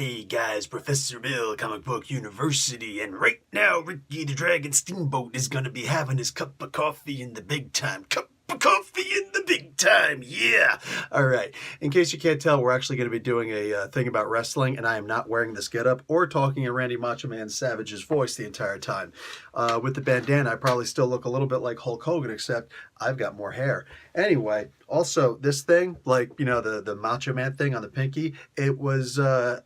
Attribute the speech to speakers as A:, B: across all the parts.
A: Hey guys, Professor Bill, Comic Book University, and right now Ricky the Dragon Steamboat is gonna be having his cup of coffee in the big time. Cup of coffee in the big time, yeah! Alright, in case you can't tell, we're actually going to be doing a thing about wrestling, and I am not wearing this getup or talking in Randy Macho Man Savage's voice the entire time. With the bandana, I probably still look a little bit like Hulk Hogan, except I've got more hair. Anyway, also, this thing, like, you know, the Macho Man thing on the pinky, it was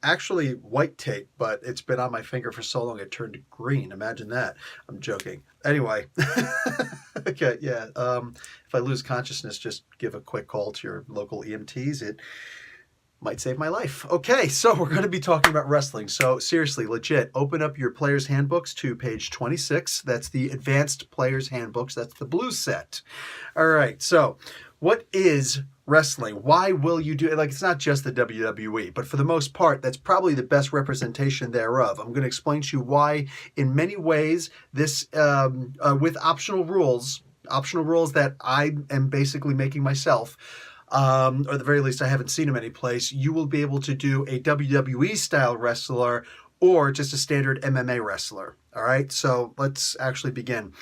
A: actually white tape, but it's been on my finger for so long it turned green. Imagine that. I'm joking. Anyway, okay, yeah. If I lose consciousness, just give a quick call to your local EMTs. It might save my life. Okay, so we're going to be talking about wrestling. So seriously, legit, open up your player's handbooks to page 26. That's the advanced player's handbooks. That's the blue set. All right, so what is wrestling? Why will you do it? Like, it's not just the WWE, but for the most part, that's probably the best representation thereof. I'm going to explain to you why, in many ways, this, with optional rules that I am basically making myself, or at the very least I haven't seen them anyplace, you will be able to do a WWE style wrestler or just a standard MMA wrestler. All right, so let's actually begin.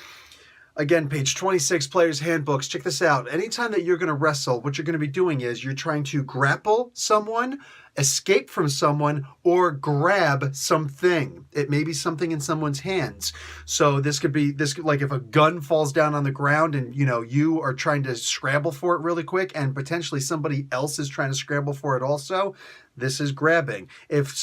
A: Again, page 26, Player's Handbooks. Check this out. Anytime that you're going to wrestle, what you're going to be doing is you're trying to grapple someone, escape from someone, or grab something. It may be something in someone's hands. So this could like if a gun falls down on the ground and, you know, you are trying to scramble for it really quick and potentially somebody else is trying to scramble for it also. This is grabbing. If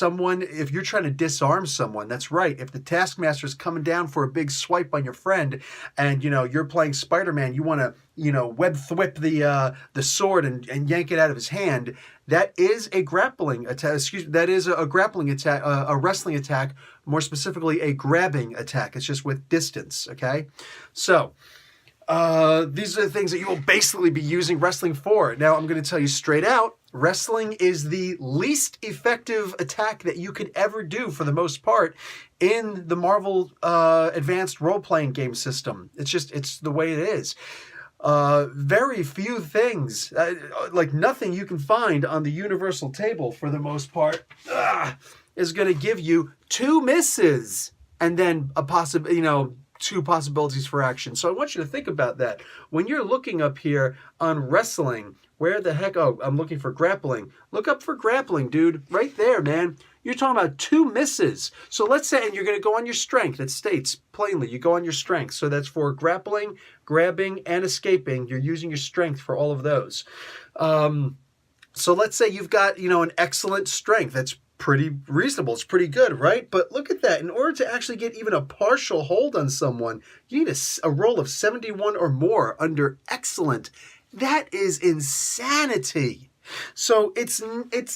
A: you're trying to disarm someone, that's right. If the Taskmaster's coming down for a big swipe on your friend and, you know, you're playing Spider-Man, you want to, you know, web thwip the sword and yank it out of his hand, that is a grappling attack. That is a grappling attack, a wrestling attack, more specifically a grabbing attack. It's just with distance, okay? So, these are the things that you will basically be using wrestling for. Now, I'm going to tell you straight out, wrestling is the least effective attack that you could ever do, for the most part, in the Marvel advanced role-playing game system. It's the way it is. Very few things, like nothing you can find on the universal table, for the most part, is going to give you two misses and then two possibilities for action. So I want you to think about that. When you're looking up here on wrestling, where the heck, oh, I'm looking for grappling. Look up for grappling, dude. Right there, man. You're talking about two misses. So let's say, and you're going to go on your strength. It states plainly, you go on your strength. So that's for grappling, grabbing, and escaping. You're using your strength for all of those. So let's say you've got, you know, an excellent strength. That's pretty reasonable. It's pretty good, right? But look at that. In order to actually get even a partial hold on someone, you need a roll of 71 or more under excellent. That is insanity. So it's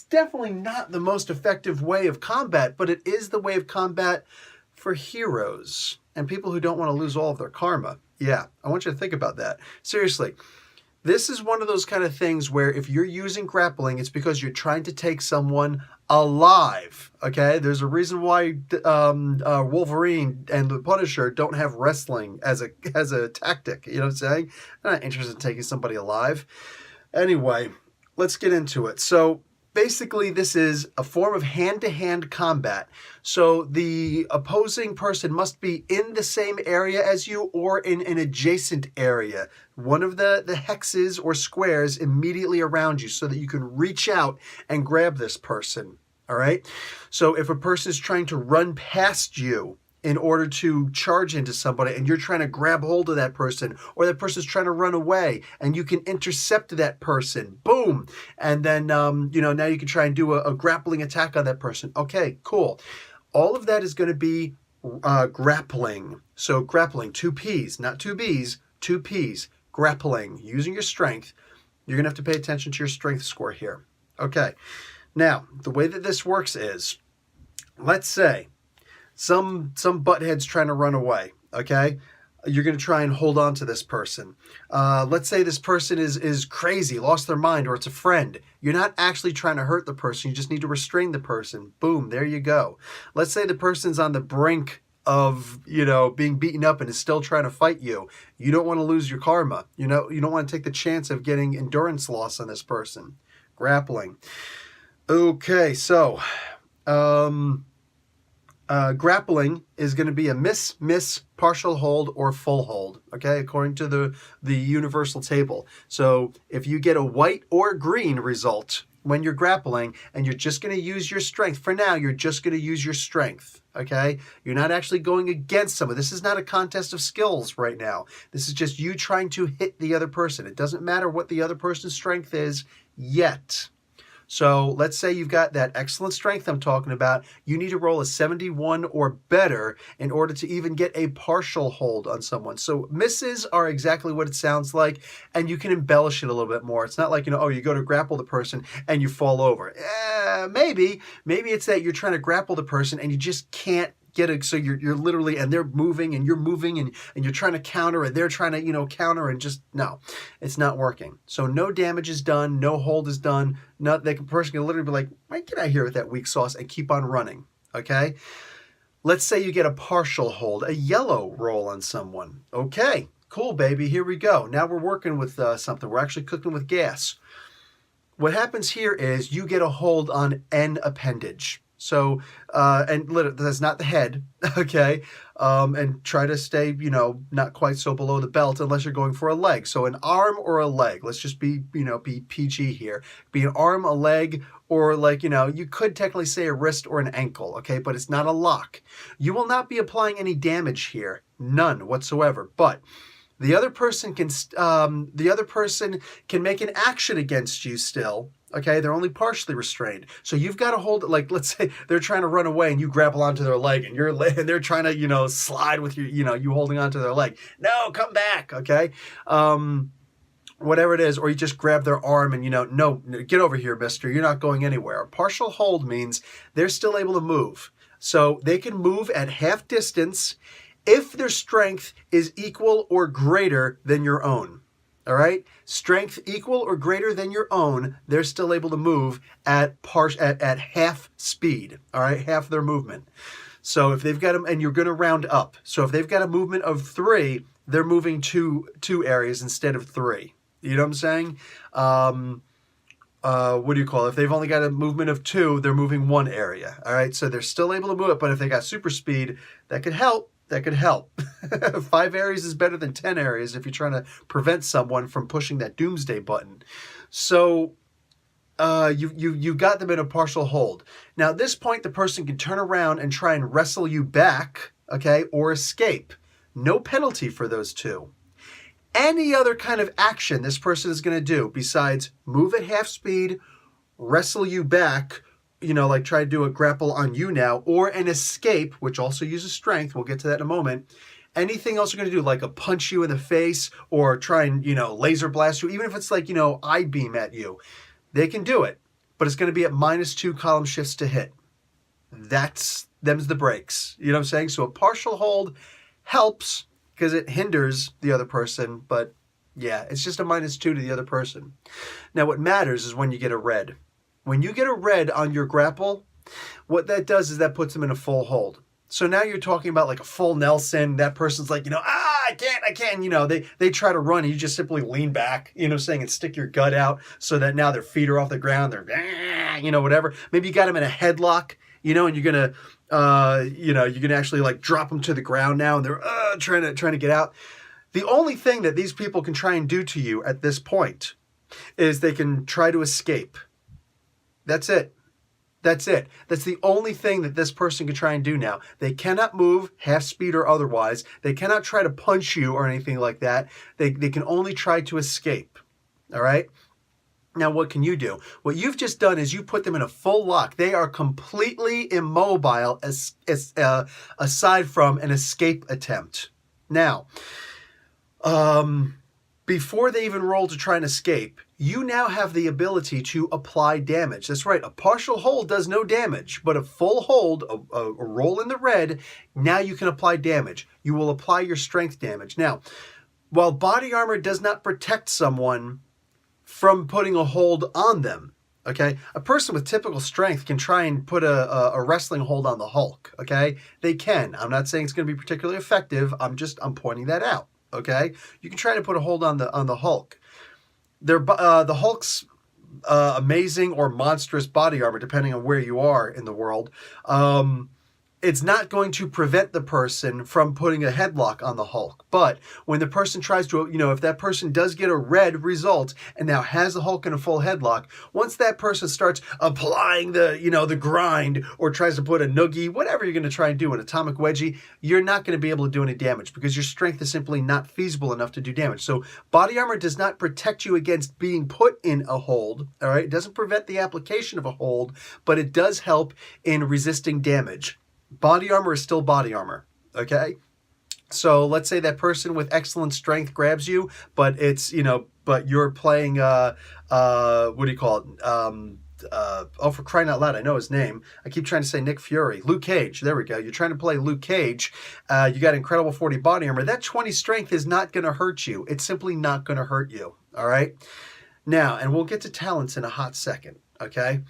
A: definitely not the most effective way of combat, but it is the way of combat for heroes and people who don't want to lose all of their karma. Yeah, I want you to think about that. Seriously. This is one of those kind of things where if you're using grappling, it's because you're trying to take someone alive, okay? There's a reason why Wolverine and the Punisher don't have wrestling as a tactic, you know what I'm saying? They're not interested in taking somebody alive. Anyway, let's get into it. So basically, this is a form of hand-to-hand combat. So the opposing person must be in the same area as you or in an adjacent area. One of the hexes or squares immediately around you so that you can reach out and grab this person. All right? So if a person is trying to run past you in order to charge into somebody and you're trying to grab hold of that person, or that person's trying to run away and you can intercept that person, boom. And then, you know, now you can try and do a grappling attack on that person. Okay, cool. All of that is going to be grappling. So grappling, two P's, not two B's, two P's, grappling, using your strength. You're going to have to pay attention to your strength score here. Okay. Now, the way that this works is, let's say, some butthead's trying to run away, okay? You're going to try and hold on to this person. Let's say this person is crazy, lost their mind, or it's a friend. You're not actually trying to hurt the person. You just need to restrain the person. Boom, there you go. Let's say the person's on the brink of, you know, being beaten up and is still trying to fight you. You don't want to lose your karma. You know, you don't want to take the chance of getting endurance loss on this person. Grappling. Okay, so
B: Grappling is going to be a miss, partial hold, or full hold, okay, according to the universal table. So if you get a white or green result when you're grappling and you're just going to use your strength, for now, you're just going to use your strength, okay? You're not actually going against someone. This is not a contest of skills right now. This is just you trying to hit the other person. It doesn't matter what the other person's strength is yet. So let's say you've got that excellent strength I'm talking about. You need to roll a 71 or better in order to even get a partial hold on someone. So misses are exactly what it sounds like, and you can embellish it a little bit more. It's not like, oh, you go to grapple the person and you fall over. Maybe it's that you're trying to grapple the person and you just can't get it. So you're literally, and they're moving and you're moving and you're trying to counter and they're trying to, counter, and just, no, it's not working. So no damage is done, no hold is done. Not that person can literally be like, why get out here with that weak sauce and keep on running, okay? Let's say you get a partial hold, a yellow roll on someone. Okay, cool, baby, here we go. Now we're working with something. We're actually cooking with gas. What happens here is you get a hold on an appendage. So, and literally, that's not the head, okay? And try to stay, not quite so below the belt unless you're going for a leg. So an arm or a leg. Let's just be PG here. Be an arm, a leg, or you could technically say a wrist or an ankle, okay? But it's not a lock. You will not be applying any damage here. None whatsoever. But the other person can make an action against you still. Okay, they're only partially restrained. So you've got to hold it, like, let's say they're trying to run away and you grapple onto their leg and they're trying to, slide with your, you holding onto their leg. No, come back, okay? Whatever it is, or you just grab their arm and, no, get over here, mister. You're not going anywhere. A partial hold means they're still able to move. So they can move at half distance if their strength is equal or greater than your own. All right, strength equal or greater than your own, they're still able to move at half speed. All right, half their movement. So if they've got them, and you're going to round up. So if they've got a movement of 3, they're moving two areas instead of 3. You know what I'm saying? What do you call it? If they've only got a movement of 2, they're moving 1 area. All right, so they're still able to move it. But if they got super speed, that could help. 5 areas is better than 10 areas if you're trying to prevent someone from pushing that doomsday button. So you got them in a partial hold. Now at this point, the person can turn around and try and wrestle you back, okay, or escape. No penalty for those 2. Any other kind of action this person is going to do besides move at half speed, wrestle you back, like try to do a grapple on you now, or an escape, which also uses strength. We'll get to that in a moment. Anything else you're going to do, like a punch you in the face or try and, laser blast you, even if it's like, I-beam at you, they can do it. But it's going to be at -2 column shifts to hit. Them's the breaks. You know what I'm saying? So a partial hold helps because it hinders the other person, but yeah, it's just a -2 to the other person. Now what matters is when you get a red. When you get a red on your grapple, what that does is that puts them in a full hold. So now you're talking about like a full Nelson. That person's like, I can't. They try to run and you just simply lean back, saying, and stick your gut out so that now their feet are off the ground. They're, whatever. Maybe you got them in a headlock, and you're going to, you're going to actually like drop them to the ground now and they're trying to get out. The only thing that these people can try and do to you at this point is they can try to escape. That's it. That's the only thing that this person can try and do now. They cannot move, half speed or otherwise. They cannot try to punch you or anything like that. They can only try to escape. All right? Now, what can you do? What you've just done is you put them in a full lock. They are completely immobile aside from an escape attempt. Now, before they even roll to try and escape, you now have the ability to apply damage. That's right, a partial hold does no damage, but a full hold, a roll in the red, now you can apply damage. You will apply your strength damage. Now, while body armor does not protect someone from putting a hold on them, okay, a person with typical strength can try and put a wrestling hold on the Hulk, okay? They can. I'm not saying it's going to be particularly effective. I'm pointing that out. Okay, you can try to put a hold on the Hulk. The Hulk's amazing or monstrous body armor, depending on where you are in the world, it's not going to prevent the person from putting a headlock on the Hulk. But when the person tries to, if that person does get a red result and now has the Hulk in a full headlock, once that person starts applying the grind or tries to put a noogie, whatever you're going to try and do, an atomic wedgie, you're not going to be able to do any damage because your strength is simply not feasible enough to do damage. So body armor does not protect you against being put in a hold, all right? It doesn't prevent the application of a hold, but it does help in resisting damage. Body armor is still body armor, okay? So let's say that person with excellent strength grabs you, but it's, but you're playing, what do you call it? For crying out loud, I know his name. I keep trying to say Nick Fury. Luke Cage, there we go. You're trying to play Luke Cage. You got incredible 40 body armor. That 20 strength is not going to hurt you. It's simply not going to hurt you, all right? Now, and we'll get to talents in a hot second, okay?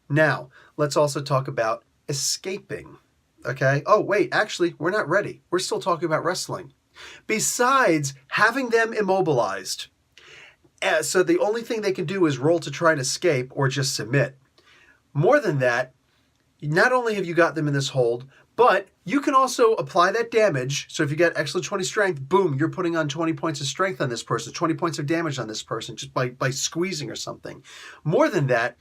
B: Now, let's also talk about escaping. Okay. Oh, wait, actually, we're not ready. We're still talking about wrestling. Besides having them immobilized, so the only thing they can do is roll to try and escape or just submit. More than that, not only have you got them in this hold, but you can also apply that damage. So if you got excellent 20 strength, boom, you're putting on 20 points of strength on this person, 20 points of damage on this person just by squeezing or something. More than that,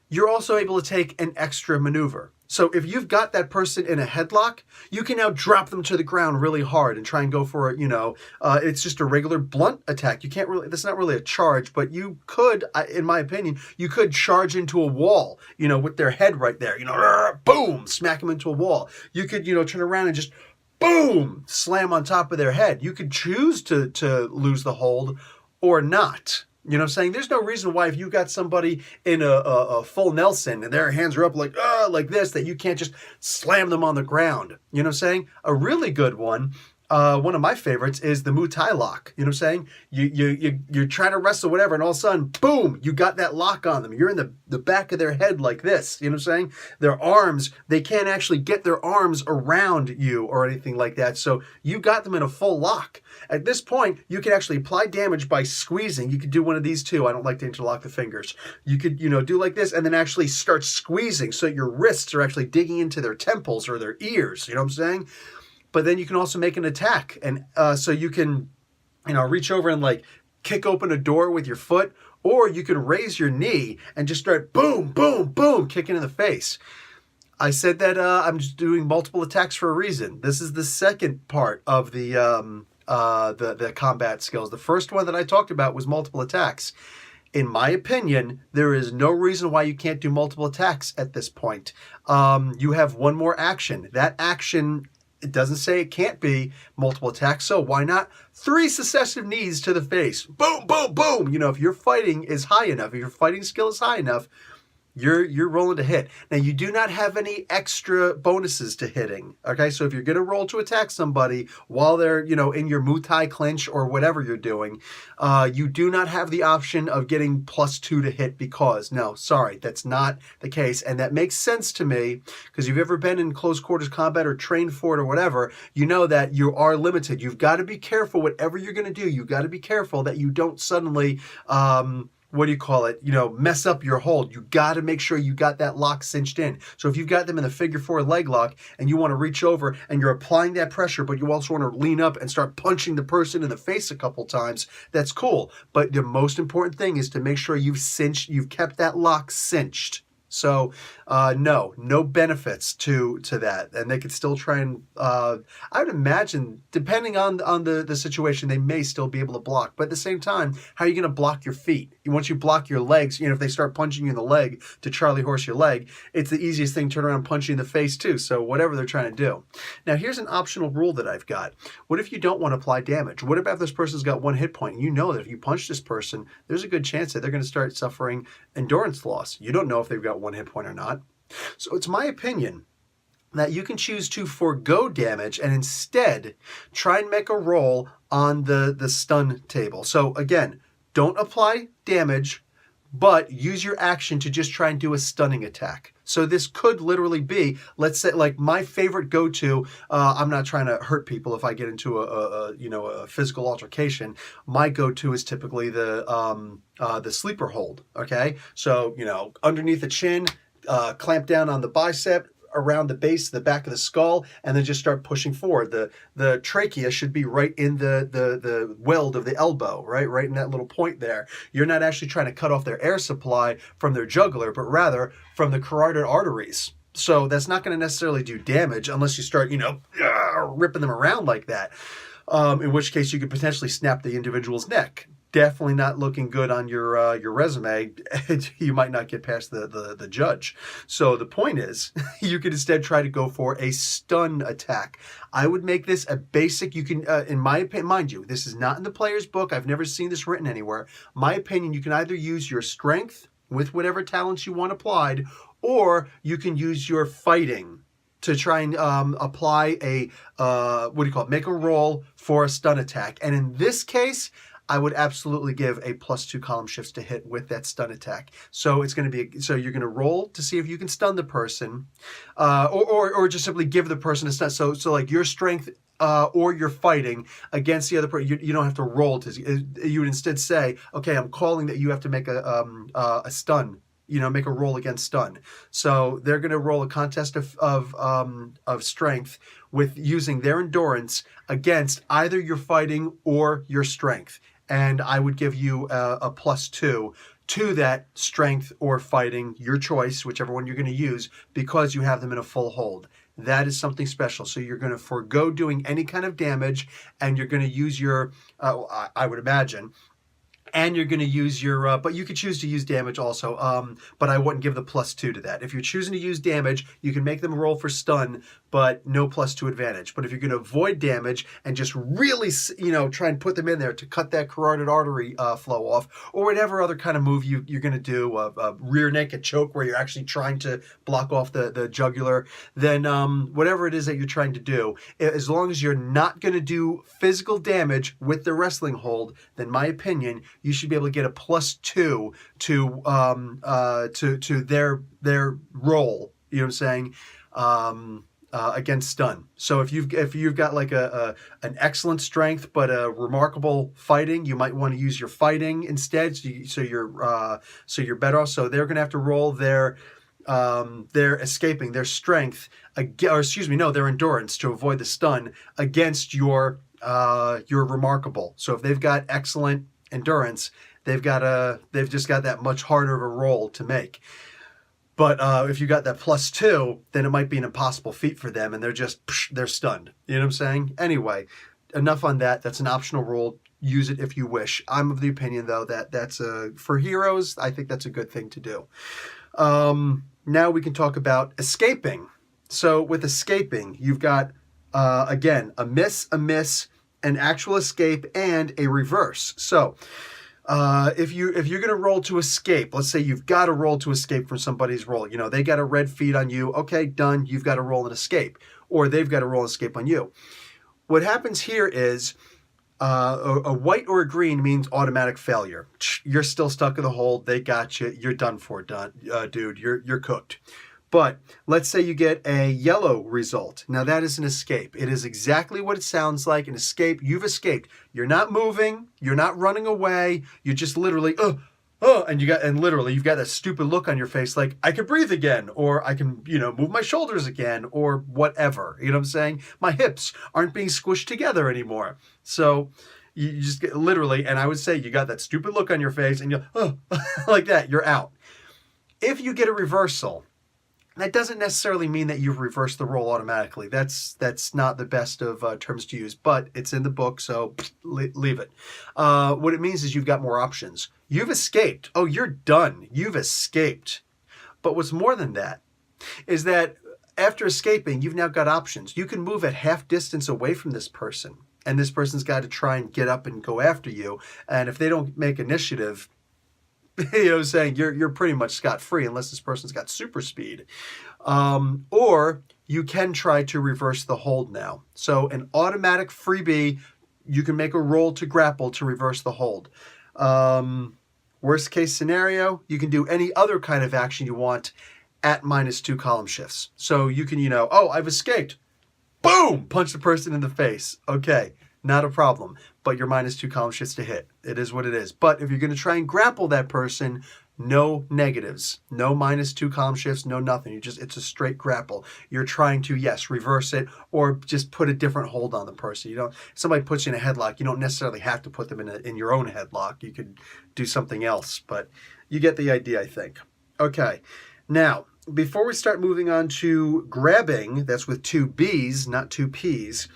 B: you're also able to take an extra maneuver. So if you've got that person in a headlock, you can now drop them to the ground really hard and try and go for it's just a regular blunt attack. You can't really, that's not really a charge, but you could, in my opinion, you could charge into a wall, with their head right there, boom, smack them into a wall. You could, turn around and just boom, slam on top of their head. You could choose to lose the hold or not. You know what I'm saying? There's no reason why if you've got somebody in a full Nelson and their hands are up like this, that you can't just slam them on the ground. You know what I'm saying? A really good one One of my favorites is the Muay Thai lock. You know what I'm saying? You're trying to wrestle whatever, and all of a sudden, boom, you got that lock on them. You're in the back of their head like this. You know what I'm saying? Their arms, they can't actually get their arms around you or anything like that. So you got them in a full lock. At this point, you can actually apply damage by squeezing. You could do one of these too. I don't like to interlock the fingers. You could, do like this and then actually start squeezing so your wrists are actually digging into their temples or their ears. You know what I'm saying? But then you can also make an attack. And so you can, reach over and like kick open a door with your foot, or you can raise your knee and just start boom, boom, boom, kicking in the face. I said that I'm just doing multiple attacks for a reason. This is the second part of the combat skills. The first one that I talked about was multiple attacks. In my opinion, there is no reason why you can't do multiple attacks at this point. You have one more action. That action, it doesn't say it can't be multiple attacks, so why not 3 successive knees to the face? Boom, boom, boom. If your fighting is high enough, if your fighting skill is high enough, you're rolling to hit. Now, you do not have any extra bonuses to hitting, okay? So if you're going to roll to attack somebody while they're, in your Muay Thai clinch or whatever you're doing, you do not have the option of getting +2 to hit because, no, sorry, that's not the case. And that makes sense to me because if you've ever been in close quarters combat or trained for it or whatever, you know that you are limited. You've got to be careful whatever you're going to do. You've got to be careful that you don't suddenly... mess up your hold. You got to make sure you got that lock cinched in. So if you've got them in the figure 4 leg lock and you want to reach over and you're applying that pressure, but you also want to lean up and start punching the person in the face a couple times, that's cool. But the most important thing is to make sure you've kept that lock cinched. So, no benefits to that. And they could still try and, I would imagine, depending on the situation, they may still be able to block. But at the same time, how are you going to block your feet? Once you block your legs, if they start punching you in the leg to Charlie horse your leg, it's the easiest thing to turn around and punch you in the face too. So whatever they're trying to do. Now, here's an optional rule that I've got. What if you don't want to apply damage? What about if this person's got 1 hit point? And you know that if you punch this person, there's a good chance that they're going to start suffering endurance loss. You don't know if they've got 1 hit point or not. So it's my opinion that you can choose to forego damage and instead try and make a roll on the stun table. So again, don't apply damage, but use your action to just try and do a stunning attack. So this could literally be, let's say, like my favorite go-to. I'm not trying to hurt people if I get into a physical altercation. My go-to is typically the sleeper hold. Okay, so underneath the chin, clamp down on the bicep, around the base, the back of the skull, and then just start pushing forward. The trachea should be right in the weld of the elbow, right in that little point there. You're not actually trying to cut off their air supply from their jugular, but rather from the carotid arteries. So that's not going to necessarily do damage unless you start, ripping them around like that. In which case you could potentially snap the individual's neck. Definitely not looking good on your resume. You might not get past the judge. So the point is, you could instead try to go for a stun attack. I would make this a basic. You can, in my opinion, mind you, this is not in the player's book. I've never seen this written anywhere. My opinion, you can either use your strength with whatever talents you want applied, or you can use your fighting to try and apply make a roll for a stun attack. And in this case, I would absolutely give a +2 column shifts to hit with that stun attack. So it's going to be, so you're going to roll to see if you can stun the person, or just simply give the person a stun. So like your strength or your fighting against the other person, you don't have to roll you would instead say, okay, I'm calling that you have to make a stun. Make a roll against stun. So they're going to roll a contest of strength with using their endurance against either your fighting or your strength. And I would give you a +2 to that strength or fighting, your choice, whichever one you're going to use, because you have them in a full hold. That is something special. So you're going to forego doing any kind of damage, and you're going to use your, I would imagine, and you're going to use your, but you could choose to use damage also, but I wouldn't give the +2 to that. If you're choosing to use damage, you can make them roll for stun, but no +2 advantage. But if you're going to avoid damage and just really, try and put them in there to cut that carotid artery flow off, or whatever other kind of move you're going to do, a rear naked choke where you're actually trying to block off the jugular, then whatever it is that you're trying to do, as long as you're not going to do physical damage with the wrestling hold, then my opinion, you should be able to get a +2 to their roll. You know what I'm saying? Against stun. So if you've got like an excellent strength but a remarkable fighting, you might want to use your fighting instead. So you're better off. So they're going to have to roll their escaping, their strength, their endurance to avoid the stun against your remarkable. So if they've got excellent endurance, they've just got that much harder of a roll to make. But if you got that +2, then it might be an impossible feat for them, and they're stunned. You know what I'm saying? Anyway, enough on that. That's an optional rule. Use it if you wish. I'm of the opinion, though, that that's for heroes, I think that's a good thing to do. Now we can talk about escaping. So with escaping, you've got, again, a miss, an actual escape, and a reverse. So if you're going to roll to escape, let's say you've got to roll to escape from somebody's roll. They got a red feed on you. Okay, done. You've got to roll an escape. Or they've got to roll an escape on you. What happens here is a white or a green means automatic failure. You're still stuck in the hold. They got you. You're done for, dude. You're cooked. But let's say you get a yellow result. Now that is an escape. It is exactly what it sounds like, an escape. You've escaped. You're not moving. You're not running away. You're just literally, and literally you've got that stupid look on your face like, I can breathe again, or I can, move my shoulders again, or whatever. You know what I'm saying? My hips aren't being squished together anymore. So you just get literally, and I would say you got that stupid look on your face and you're, like that, you're out. If you get a reversal, that doesn't necessarily mean that you've reversed the roll automatically. That's not the best of terms to use, but it's in the book, so leave it. What it means is you've got more options. You've escaped. Oh, you're done. You've escaped. But what's more than that is that after escaping, you've now got options. You can move at half distance away from this person, and this person's got to try and get up and go after you. And if they don't make initiative, saying you're pretty much scot-free unless this person's got super speed. Or you can try to reverse the hold now. So an automatic freebie, you can make a roll to grapple to reverse the hold. Worst case scenario, you can do any other kind of action you want at -2 column shifts. So you can, oh, I've escaped. Boom! Punch the person in the face. Okay, not a problem. But you're -2 column shifts to hit. It is what it is. But if you're going to try and grapple that person, no negatives, no -2 column shifts, no nothing. It's a straight grapple. You're trying to, yes, reverse it or just put a different hold on the person. Somebody puts you in a headlock, you don't necessarily have to put them in your own headlock. You could do something else, but you get the idea, I think. Okay, now, before we start moving on to grabbing, that's with 2 B's, not 2 P's,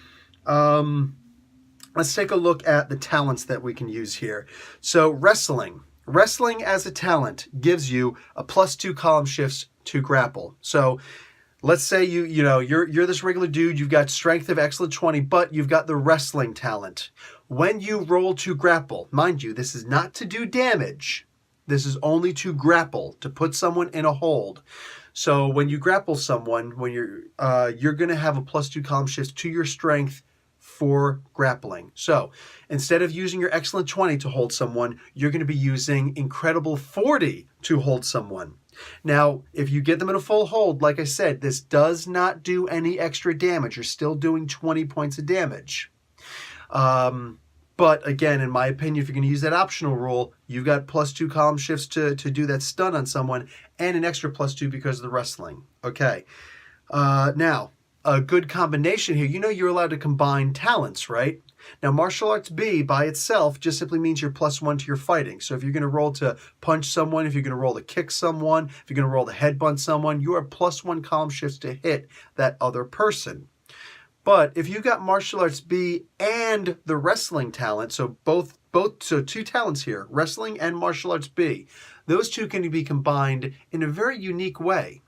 B: let's take a look at the talents that we can use here. So wrestling. Wrestling as a talent gives you a +2 column shifts to grapple. So let's say you're this regular dude, you've got strength of excellent 20, but you've got the wrestling talent. When you roll to grapple, mind you, this is not to do damage. This is only to grapple, to put someone in a hold. So when you grapple someone, when you're going to have a +2 column shifts to your strength for grappling. So instead of using your excellent 20 to hold someone, you're going to be using incredible 40 to hold someone. Now, if you get them in a full hold, like I said, this does not do any extra damage. You're still doing 20 points of damage. But again, in my opinion, if you're going to use that optional rule, you've got +2 column shifts to do that stun on someone and an extra +2 because of the wrestling. Okay. Now, a good combination here, you're allowed to combine talents, right? Now, martial arts B by itself just simply means you're +1 to your fighting. So if you're going to roll to punch someone, if you're going to roll to kick someone, if you're going to roll to headbutt someone, you are +1 column shifts to hit that other person. But if you got martial arts B and the wrestling talent, so so 2 talents here, wrestling and martial arts B, those 2 can be combined in a very unique way.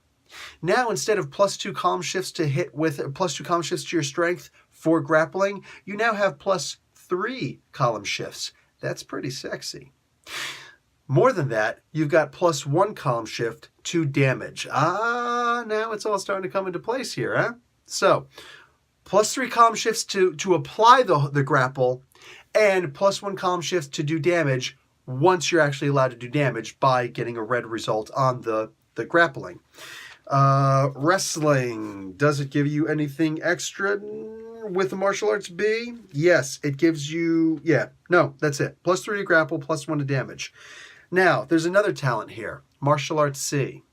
B: Now, instead of +2 column shifts to hit with +2 column shifts to your strength for grappling, you now have +3 column shifts. That's pretty sexy. More than that, you've got +1 column shift to damage. Now it's all starting to come into place here, huh? So, +3 column shifts to apply the grapple, and +1 column shifts to do damage once you're actually allowed to do damage by getting a red result on the grappling. Wrestling, does it give you anything extra with the martial arts B? Yes, it gives you, no, that's it. +3 to grapple, +1 to damage. Now, there's another talent here, martial arts C.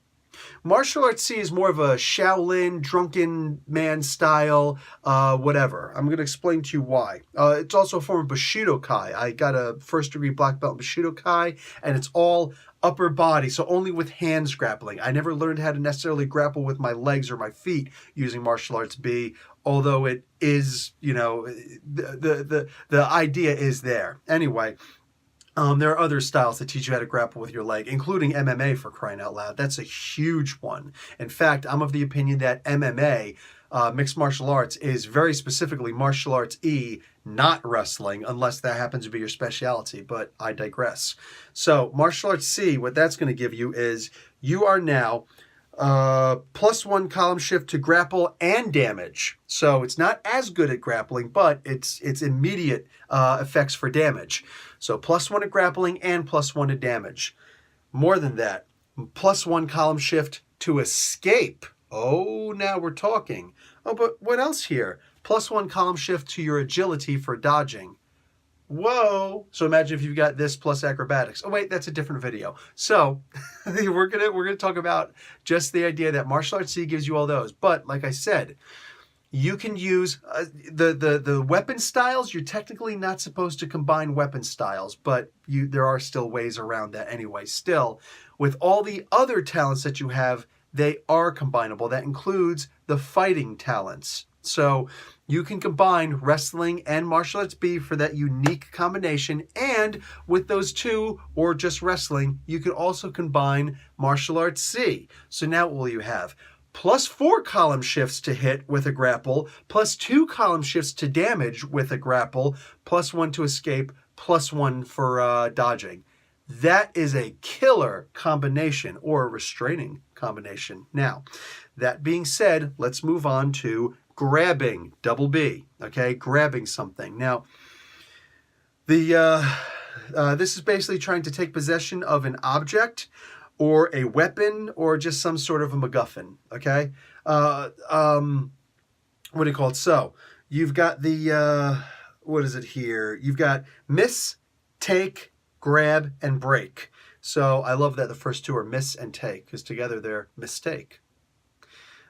B: Martial arts C is more of a Shaolin, drunken man style, whatever. I'm going to explain to you why. It's also a form of Bushido Kai. I got a first degree black belt in Bushido Kai, and it's all upper body, so only with hands grappling. I never learned how to necessarily grapple with my legs or my feet using martial arts B, although it is, the idea is there. Anyway, there are other styles that teach you how to grapple with your leg, including MMA, for crying out loud. That's a huge one. In fact, I'm of the opinion that MMA, mixed martial arts, is very specifically martial arts E, not wrestling, unless that happens to be your specialty, but I digress. So martial arts C, what that's going to give you is you are now +1 column shift to grapple and damage. So it's not as good at grappling, but it's immediate effects for damage. So +1 to grappling and +1 to damage. More than that, +1 column shift to escape. Oh, now we're talking. Oh, but what else here? +1 column shift to your agility for dodging. Whoa. So imagine if you've got this plus acrobatics. Oh, wait, that's a different video. So we're gonna talk about just the idea that martial arts C gives you all those. But like I said, you can use the weapon styles. You're technically not supposed to combine weapon styles, but there are still ways around that anyway. Still, with all the other talents that you have, they are combinable. That includes the fighting talents. So you can combine wrestling and martial arts B for that unique combination. And with those 2, or just wrestling, you can also combine martial arts C. So now what will you have? +4 column shifts to hit with a grapple, +2 column shifts to damage with a grapple, +1 to escape, +1 for dodging. That is a killer combination, or a restraining combination. Now, that being said, let's move on to grabbing, double B, okay? Grabbing something. Now, this is basically trying to take possession of an object, or a weapon, or just some sort of a MacGuffin. Okay. What do you call it? So you've got the what is it here? You've got miss, take, grab, and break. So I love that the first two are miss and take, because together they're mistake.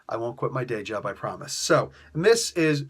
B: I won't quit my day job, I promise. So miss is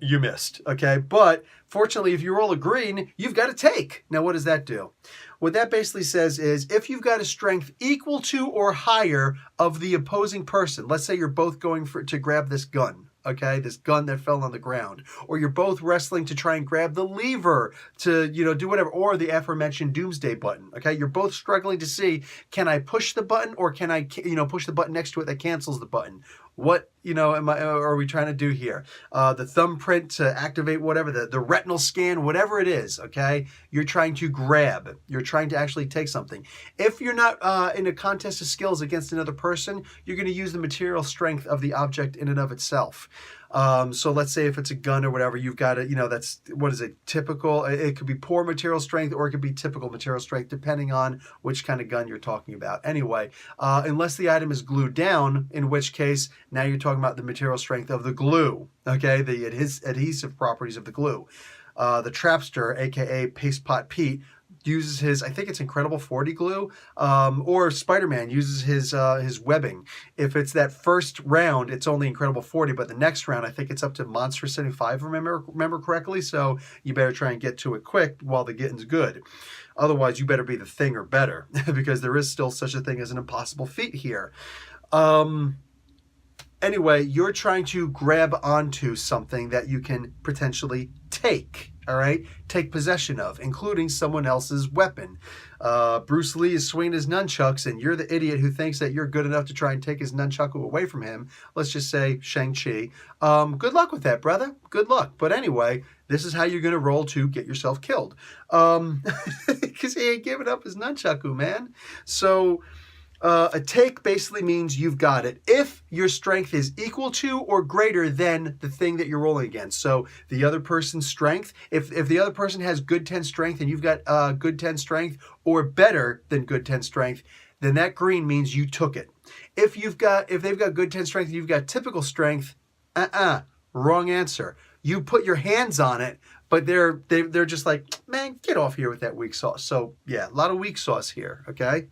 B: you missed, okay? But fortunately, if you roll a green, you've got to take. Now, what does that do? What that basically says is if you've got a strength equal to or higher of the opposing person, let's say you're both going to grab this gun, okay, this gun that fell on the ground, or you're both wrestling to try and grab the lever to, do whatever, or the aforementioned doomsday button, okay, you're both struggling to see, can I push the button, or can I, push the button next to it that cancels the button? What, are we trying to do here? The thumbprint to activate whatever, the retinal scan, whatever it is, okay? You're trying to grab. You're trying to actually take something. If you're not in a contest of skills against another person, you're going to use the material strength of the object in and of itself. So let's say if it's a gun or whatever, you've got to, that's, what is it, typical, it could be poor material strength or it could be typical material strength, depending on which kind of gun you're talking about. Anyway, unless the item is glued down, in which case, now you're talking about the material strength of the glue, okay, the adhesive properties of the glue. The Trapster, aka Paste Pot Pete, uses his, I think it's Incredible 40 glue, or Spider-Man uses his webbing. If it's that first round, it's only Incredible 40, but the next round, I think it's up to Monster 75, remember correctly, so you better try and get to it quick while the getting's good. Otherwise, you better be the Thing or better, because there is still such a thing as an impossible feat here. Anyway, you're trying to grab onto something that you can potentially take, all right? Take possession of, including someone else's weapon. Bruce Lee is swinging his nunchucks, and you're the idiot who thinks that you're good enough to try and take his nunchaku away from him. Let's just say Shang-Chi. Good luck with that, brother. Good luck. But anyway, this is how you're going to roll to get yourself killed. Because he ain't giving up his nunchaku, man. So a take basically means you've got it if your strength is equal to or greater than the thing that you're rolling against. So the other person's strength, if the other person has good 10 strength and you've got good 10 strength or better than good 10 strength, then that green means you took it. If they've got good 10 strength and you've got typical strength, wrong answer. You put your hands on it, but they're just like, man, get off here with that weak sauce. So yeah, a lot of weak sauce here, okay?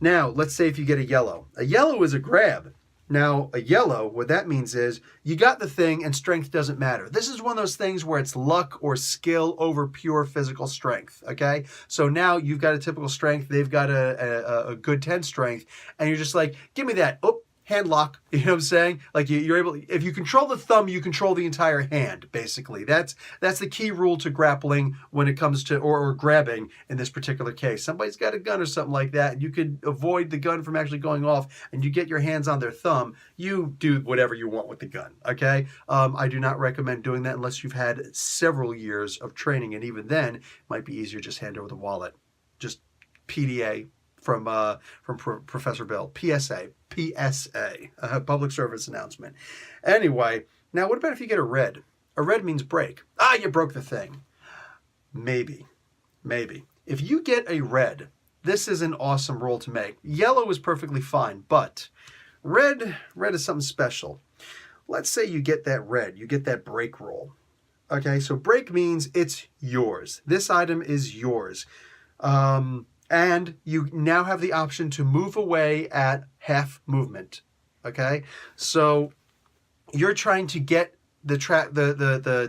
B: Now, let's say if you get a yellow. A yellow is a grab. Now, a yellow, what that means is you got the thing and strength doesn't matter. This is one of those things where it's luck or skill over pure physical strength, okay? So now you've got a typical strength, they've got a good 10 strength, and you're just like, give me that. Oh, hand lock. You know what I'm saying? Like you're able, if you control the thumb, you control the entire hand, basically. That's the key rule to grappling when it comes to, or grabbing in this particular case. Somebody's got a gun or something like that, and you can avoid the gun from actually going off, and you get your hands on their thumb, you do whatever you want with the gun, okay? I do not recommend doing that unless you've had several years of training, and even then, it might be easier just hand over the wallet. Just PDA from Professor Bill. PSA, public service announcement. Anyway, now what about if you get a red? A red means break. You broke the thing. Maybe. If you get a red, this is an awesome roll to make. Yellow is perfectly fine, but red is something special. Let's say you get that red, you get that break roll. Okay, so break means it's yours. This item is yours. And you now have the option to move away at half movement, okay? So you're trying to get the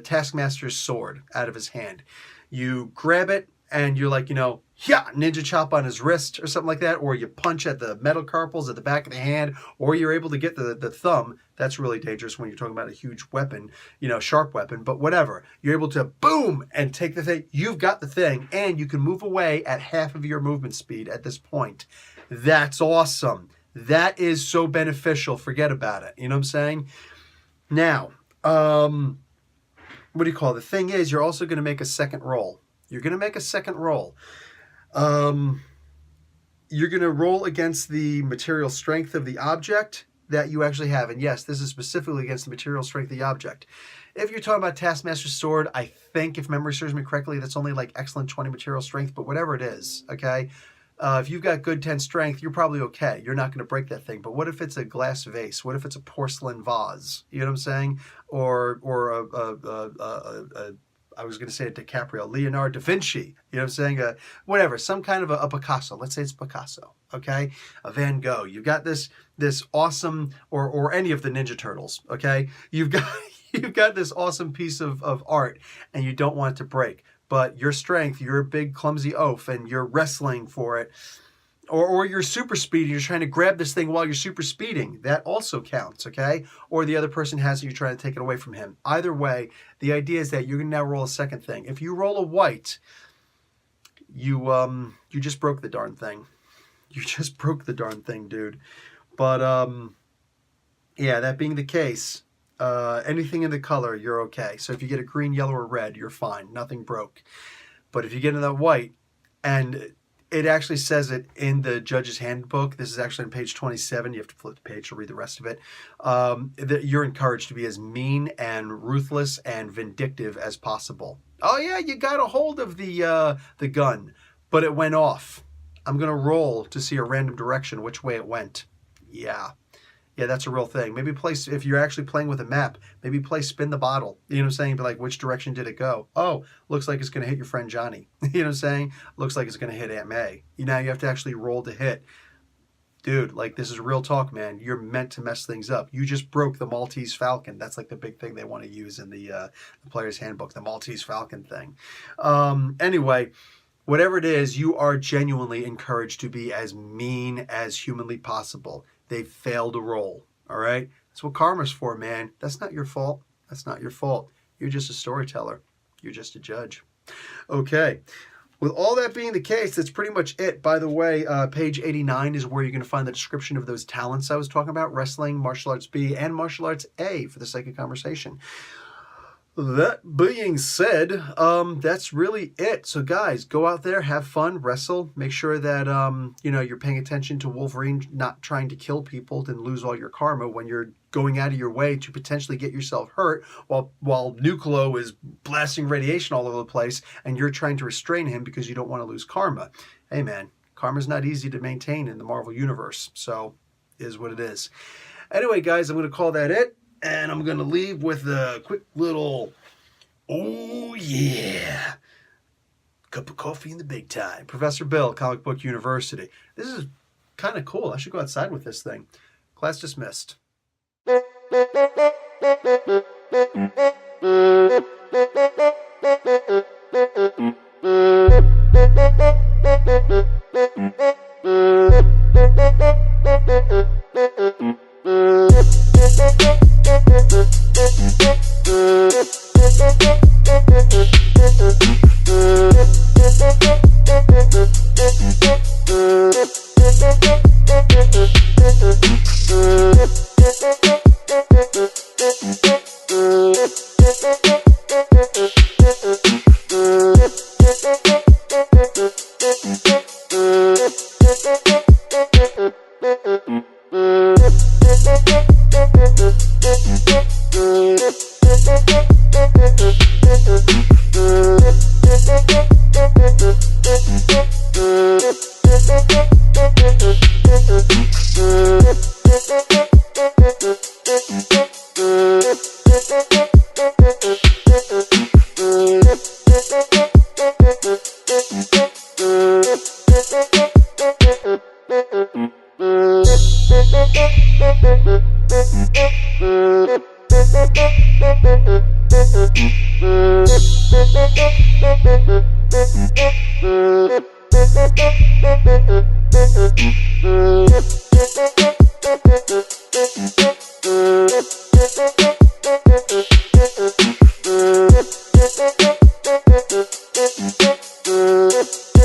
B: Taskmaster's sword out of his hand. You grab it, and you're like, ninja chop on his wrist or something like that, or you punch at the metal carpals at the back of the hand, or you're able to get the thumb. That's really dangerous when you're talking about a huge weapon, sharp weapon, but whatever. You're able to boom and take the thing. You've got the thing, and you can move away at half of your movement speed at this point. That's awesome. That is so beneficial. Forget about it. You know what I'm saying? Now, what do you call it? The thing is, you're also going to make a second roll. You're going to make a second roll. You're going to roll against the material strength of the object that you actually have. And yes, this is specifically against the material strength of the object. If you're talking about Taskmaster's sword, I think, if memory serves me correctly, that's only like excellent 20 material strength, but whatever it is, okay? If you've got good 10 strength, you're probably okay. You're not going to break that thing. But what if it's a glass vase? What if it's a porcelain vase? You know what I'm saying? Or I was going to say a DiCaprio, Leonardo da Vinci. You know what I'm saying? Whatever, some kind of a Picasso. Let's say it's Picasso, okay? A Van Gogh. You've got this awesome, or any of the Ninja Turtles, okay? You've got this awesome piece of art, and you don't want it to break. But your strength, you're a big clumsy oaf, and you're wrestling for it. Or you're super speeding, you're trying to grab this thing while you're super speeding. That also counts, okay? Or the other person has it, you're trying to take it away from him. Either way, the idea is that you're going to now roll a second thing. If you roll a white, you just broke the darn thing. You just broke the darn thing, dude. But, yeah, that being the case, anything in the color, you're okay. So if you get a green, yellow, or red, you're fine. Nothing broke. But if you get in that white, and it actually says it in the judge's handbook. This is actually on page 27. You have to flip the page to read the rest of it. That you're encouraged to be as mean and ruthless and vindictive as possible. Oh yeah, you got a hold of the gun, but it went off. I'm gonna roll to see a random direction which way it went. Yeah, that's a real thing. Maybe if you're actually playing with a map, maybe play spin the bottle. You know what I'm saying? Be like, which direction did it go? Oh, looks like it's going to hit your friend Johnny. You know what I'm saying? Looks like it's going to hit Aunt May. Now you have to actually roll to hit. Dude, like, this is real talk, man. You're meant to mess things up. You just broke the Maltese Falcon. That's like the big thing they want to use in the player's handbook, the Maltese Falcon thing. Anyway, whatever it is, you are genuinely encouraged to be as mean as humanly possible. They failed to roll, all right? That's what karma's for, man. That's not your fault. That's not your fault. You're just a storyteller. You're just a judge. Okay. With all that being the case, that's pretty much it. By the way, page 89 is where you're going to find the description of those talents I was talking about, wrestling, martial arts B, and martial arts A for the sake of conversation. That being said, that's really it. So guys, go out there, have fun, wrestle. Make sure that you're paying attention to Wolverine not trying to kill people and lose all your karma when you're going out of your way to potentially get yourself hurt while Nucleo is blasting radiation all over the place and you're trying to restrain him because you don't want to lose karma. Hey man, karma's not easy to maintain in the Marvel Universe, so it is what it is. Anyway, guys, I'm going to call that it. And I'm going to leave with a quick little, oh yeah, cup of coffee in the big time. Professor Bill, Comic Book University. This is kind of cool. I should go outside with this thing. Class dismissed.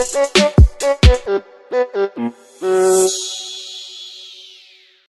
C: Thank you.